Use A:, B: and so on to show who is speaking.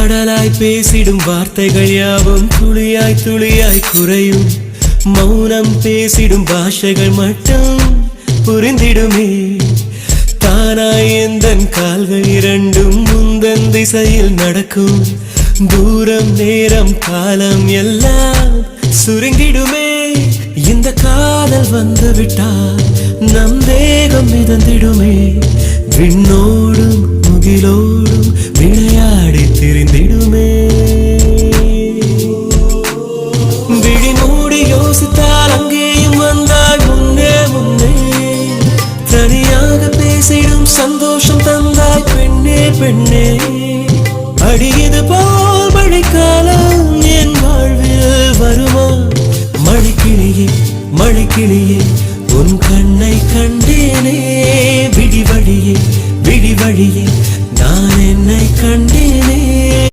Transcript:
A: கடலாய் பேசிடும் வார்த்தைகள் யாவும் துளியாய் துளியாய் குறையும். மௌனம் பேசிடும் பாஷைகள் மட்டும் புரிந்திடுமே. தானாய் எந்தன் கால்கள் இரண்டும் முந்தன் திசையில் நடக்கும். தூரம் நேரம் காலம் எல்லாம் சுருங்கிடுமே. இந்த காதல் வந்து விட்டால் நம் தேகம் மிதந்திடுமே. விண்ணோடும் முகிலோடும் விளையாடி திரிந்திடுமே. விழி மூடி யோசித்தால் அங்கேயும் வந்தால் முன்னே முன்னே. தனியாக பேசிடும் சந்தோஷம் தந்தாய் பெண்ணே பெண்ணே. அடியது போல் மழைக்காலம் என் வாழ்வில் வருமா? மழைக்கிளியே மழைக்கிளியே உன் கண்ணை கண்டேனே. விடி வழியே விடி வழியே நான் என்னை கண்டேனே.